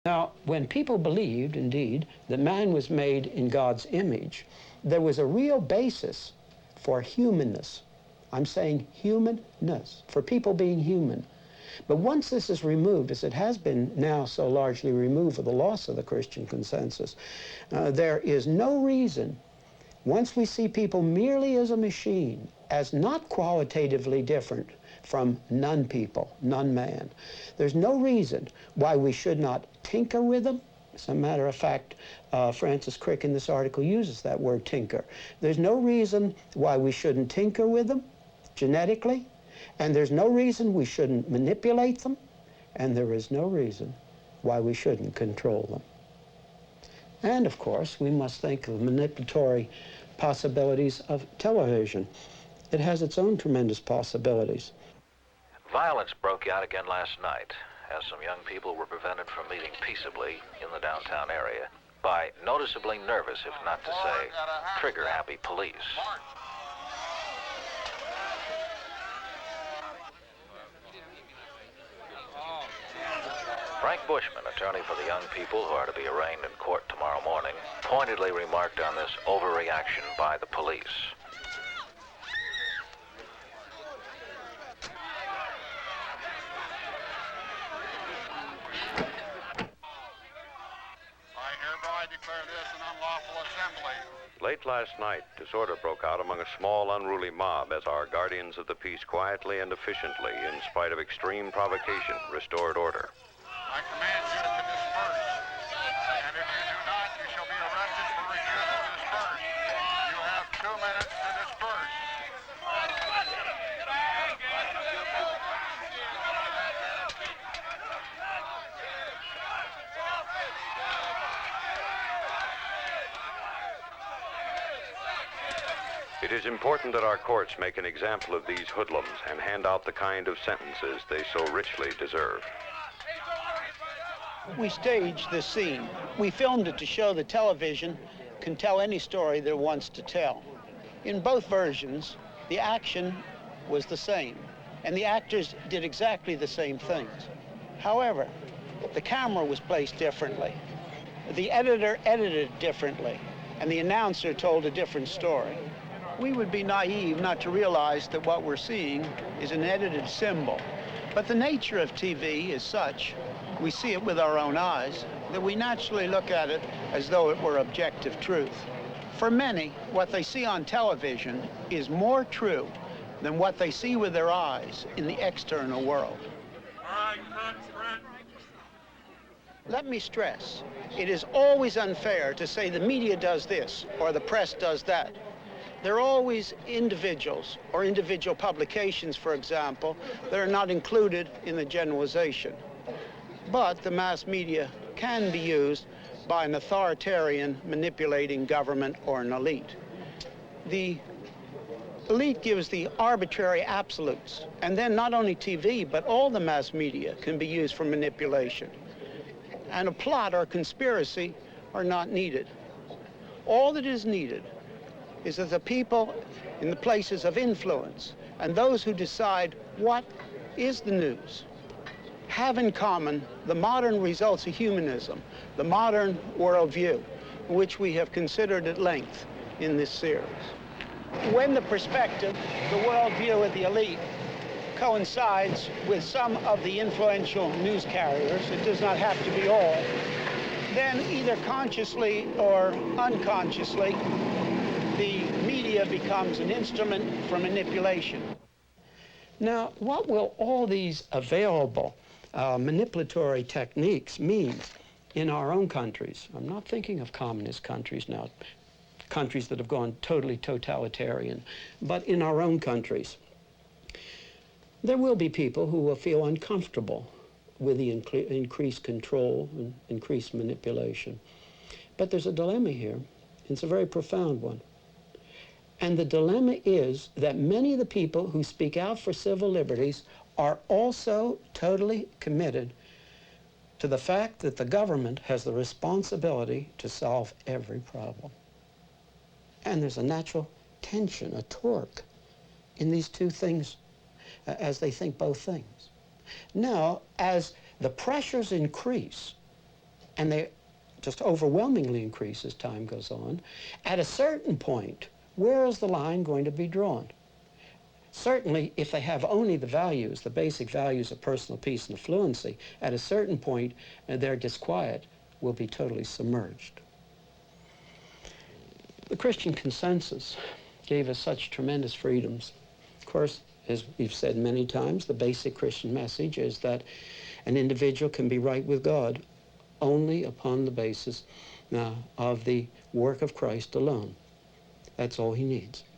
Now, when people believed, indeed, that man was made in God's image, there was a real basis for humanness. I'm saying humanness, for people being human. But once this is removed, as it has been now so largely removed with the loss of the Christian consensus, there is no reason, once we see people merely as a machine, as not qualitatively different from non-people, non-man, there's no reason why we should not tinker with them. As a matter of fact, Francis Crick in this article uses that word tinker. There's no reason why we shouldn't tinker with them genetically, and there's no reason we shouldn't manipulate them, and there is no reason why we shouldn't control them. And of course, we must think of the manipulatory possibilities of television. It has its own tremendous possibilities. Violence broke out again last night as some young people were prevented from meeting peaceably in the downtown area by noticeably nervous, if not to say trigger-happy police. Frank Bushman, attorney for the young people who are to be arraigned in court tomorrow morning, pointedly remarked on this overreaction by the police. I hereby declare this an unlawful assembly. Late last night, disorder broke out among a small, unruly mob as our guardians of the peace quietly and efficiently, in spite of extreme provocation, restored order. I command you to disperse, and if you do not, you shall be arrested for refusal to disperse. You have 2 minutes to disperse. It is important that our courts make an example of these hoodlums and hand out the kind of sentences they so richly deserve. We staged this scene. We filmed it to show that television can tell any story that it wants to tell. In both versions, the action was the same, and the actors did exactly the same things. However, the camera was placed differently. The editor edited differently, and the announcer told a different story. We would be naive not to realize that what we're seeing is an edited symbol. But the nature of TV is such, we see it with our own eyes, that we naturally look at it as though it were objective truth. For many, what they see on television is more true than what they see with their eyes in the external world. Let me stress, it is always unfair to say the media does this or the press does that. There are always individuals or individual publications, for example, that are not included in the generalization. But the mass media can be used by an authoritarian manipulating government or an elite. The elite gives the arbitrary absolutes, and then not only TV, but all the mass media can be used for manipulation. And a plot or conspiracy are not needed. All that is needed is that the people in the places of influence and those who decide what is the news have in common the modern results of humanism, the modern worldview, which we have considered at length in this series. When the perspective, the worldview of the elite, coincides with some of the influential news carriers, it does not have to be all, then either consciously or unconsciously, the media becomes an instrument for manipulation. Now, what will all these available manipulatory techniques mean in our own countries? I'm not thinking of communist countries now, countries that have gone totally totalitarian, but in our own countries. There will be people who will feel uncomfortable with the increased control and increased manipulation. But there's a dilemma here. It's a very profound one. And the dilemma is that many of the people who speak out for civil liberties are also totally committed to the fact that the government has the responsibility to solve every problem. And there's a natural tension, a torque in these two things as they think both things. Now, as the pressures increase and they just overwhelmingly increase as time goes on, at a certain point, where is the line going to be drawn? Certainly, if they have only the values, the basic values of personal peace and affluency, at a certain point, their disquiet will be totally submerged. The Christian consensus gave us such tremendous freedoms. Of course, as we've said many times, the basic Christian message is that an individual can be right with God only upon the basis of the work of Christ alone. That's all he needs.